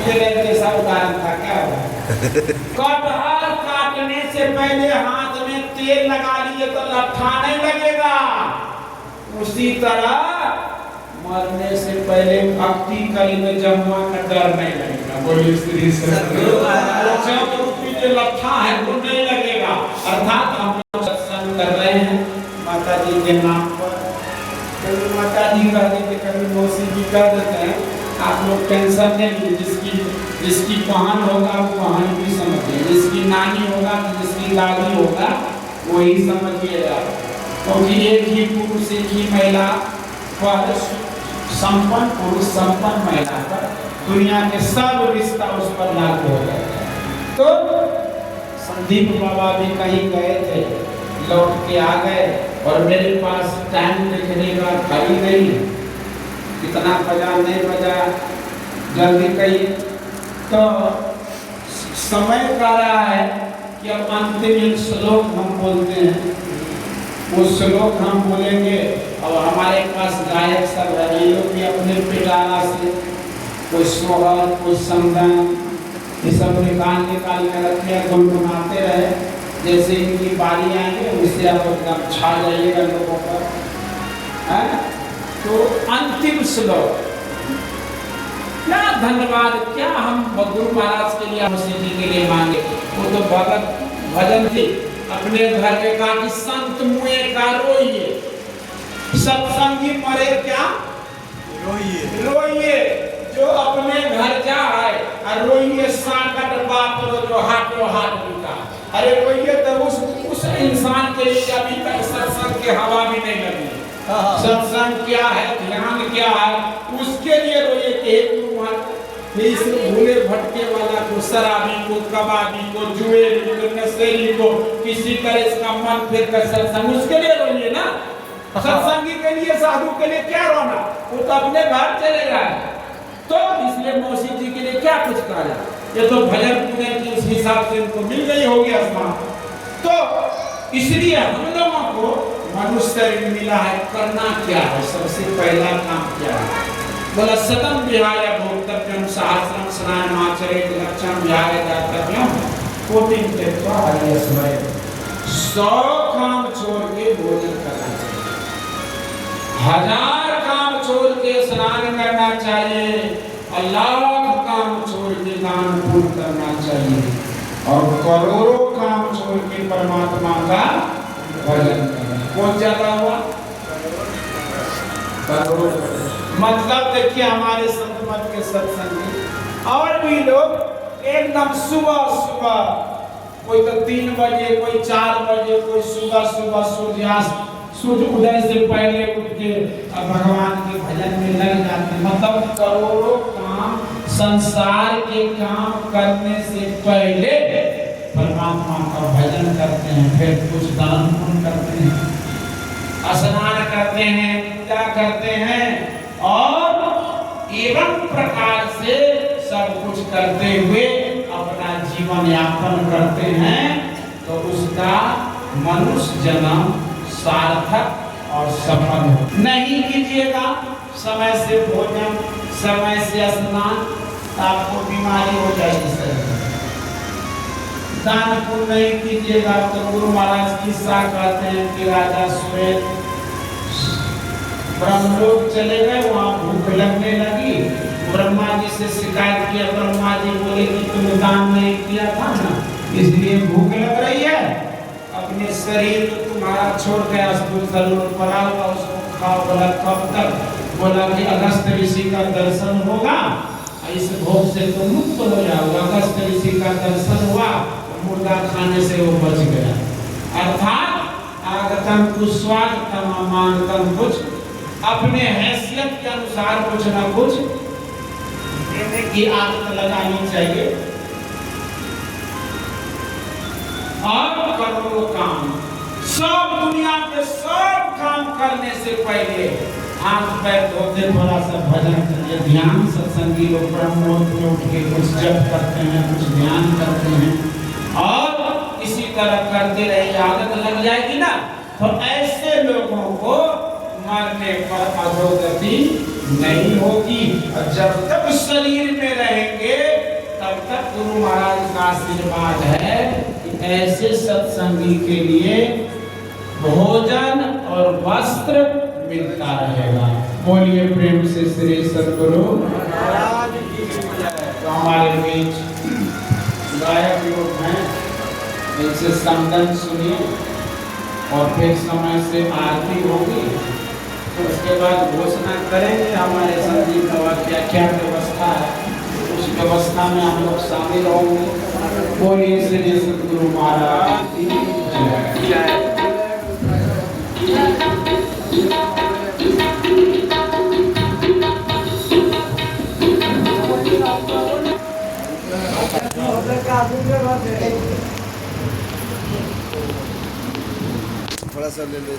काटते रहते, ऐसा उदाहरण था क्या हुआ? कटहल काटने से पहले हाथ में तेल लगा लिए तो लट्ठा नहीं लगेगा। उसी तरह मरने से पहले भक्ति करेंगे, जमुआ का डर नहीं लगेगा। बोलिए श्री जो लट्ठा है वो नहीं लगेगा। अर्थात हम लोग सत्संग कर रहे हैं माता जी के नाम पर। कभी माता जी कर देते, कभी मौसी जी कर देते हैं। आप लोग टेंशन नहीं लीजिए। जिसकी बहन होगा वो बहन भी समझिए, जिसकी नानी होगा जिसकी दादी होगा वही समझिएगा। क्योंकि एक ही पुरुष एक ही महिला पर, संपन्न पुरुष संपन्न महिला पर दुनिया के सब रिश्ता उस पर लागू हो गए। तो संदीप बाबा भी कहीं गए थे, लौट के आ गए और मेरे पास टाइम लिखने का खाली नहीं, कितना बजा नहीं बजा जल्दी कहिए। तो समय का रहा है कि अब अंतिम एक श्लोक हम बोलते हैं, वो श्लोक हम बोलेंगे। और हमारे पास गायक सब है, ये लोग भी अपने पिटारा से कोई सोहर कोई संगम ये सब निकाल के रखे, गुनगुनाते रहे। जैसे इनकी बारी आएंगे उससे आप एकदम छा जाइएगा लोगों पर, है? तो अंतिम श्लोक, क्या धन्यवाद, क्या हम गुरु महाराज के लिए मसीह जी के लिए मांगे। वो तो भजन थी अपने घर के कहा कि संत मुए का रोइए, सत्संगी मरे क्या रोइए, रोइए जो अपने घर जाए और रोइए साकट बाप जो हाथों हाथ बिका। अरे रोइए तो उस इंसान के लिए अभी तक सत्संग के हवा भी नहीं लगी। सत्संग क्या है, ध्यान क्या है, उसके लिए रोइए कि इस भूले भटके वाला को, शराबी को, कबाबी को, जुएरी को, नशेड़ी को, किसी तरह इसका मन फिर कर सत्संग, उसके लिए रोइए ना। सत्संगी के लिए, साधु के लिए क्या रोना, वो तो अपने घर चलेगा। तो इसलिए मौसी जी के लिए क्या कुछ कहा, ये तो भजन पूजन के उस हिसाब से इनको मिल गई होगी आसमान। तो इसलिए हम लोगों को मनुष्य शरीर मिला है, करना क्या है, सबसे पहला काम क्या है? बोला सतम विहाय भोक्तव्यम सहस्रम स्नानमाचरेत लक्षण विहाय दातव्यम कोटिं त्यक्त्वा हरियस्मय। 100 काम छोड़ के भोजन करना चाहिए, 1000 काम छोड़ के स्नान करना चाहिए, लाख काम छोड़ के दान पुण्य करना चाहिए, और करोड़ों काम छोड़ के परमात्मा का भजन करना। कौन ज्यादा हुआ? मतलब देखिए हमारे संत मत के सत्संगी और भी लोग एकदम सुबह सुबह, कोई तो 3 बजे, कोई 4 बजे, कोई सुबह सुबह सूर्य उदय से पहले उठ के भगवान के भजन में लग जाते। मतलब करोड़ों काम, संसार के काम करने से पहले परमात्मा का भजन करते हैं, फिर कुछ दान पुण्य करते हैं, स्नान करते हैं, पूजा करते हैं, और एवं प्रकार से सब कुछ करते हुए अपना जीवन यापन करते हैं। तो उसका मनुष्य जन्म सार्थक और सफल हो। नहीं कीजिएगा समय से भोजन, समय से स्नान, आपको बीमारी हो जाएगी। दान पुण्य नहीं कीजिएगा तो गुरु महाराज किस्सा कहते हैं कि राजा श्वेत ब्रह्मलोक चले गए, वहाँ भूख लगने लगी। ब्रह्मा जी से शिकायत किया, ब्रह्मा जी बोले कि तुमने दान नहीं किया था ना, इसलिए भूख लग रही है। अपने शरीर को तुम्हारा छोड़ के अस्तुल सरोवर पड़ा हुआ, उसको खाओ। बोला कब तक? बोला कि अगस्त ऋषि का दर्शन होगा, इस भोग से तुम मुक्त हो जाओगे। अगस्त ऋषि का दर्शन हुआ, मुर्गा खाने से वो बच गया। अर्थात आगतम कुस्वागतम अमागतम, कुछ अपने हैसियत के अनुसार कुछ ना कुछ देने की आदत लगानी चाहिए। और करो काम, सब दुनिया के सब काम करने से पहले हाथ पैर धोते, थोड़ा सा भजन करिए, ध्यान। सत्संगी लोग ब्रह्ममुहूर्त में उठ के कुछ जप करते हैं, कुछ ध्यान करते हैं, और इसी तरह करते रहे, आदत लग जाएगी ना। तो ऐसे लोगों को मरने पर अधोगति नहीं होगी। और जब तक शरीर में रहेंगे सतगुरु महाराज का आशीर्वाद है कि ऐसे सत्संगी के लिए भोजन और वस्त्र मिलता रहेगा। बोलिए प्रेम से श्री सतगुरु महाराज की जय। तो हमारे बीच गायक लोग हैं, इनसे समदन सुनिए और फिर समय से आरती होगी, तो उसके बाद घोषणा करेंगे हमारे संजीव बाबा क्या क्या व्यवस्था है, उस व्यवस्था में हम लोग शामिल होंगे। बोलिए श्री सतगुरु महाराज की जय। थोड़ा सा ले ले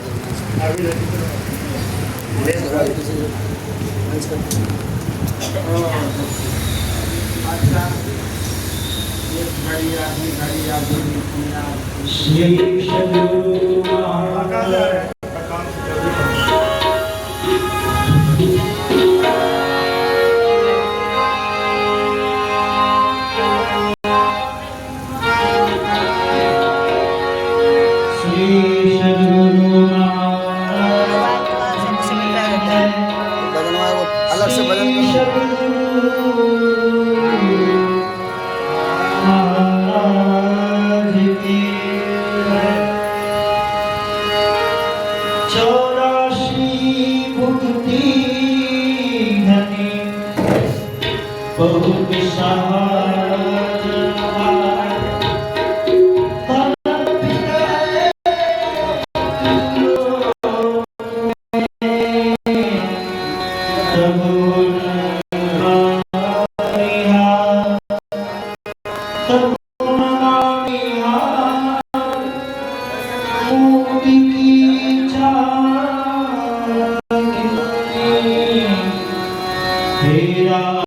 अलग से भजन तेरा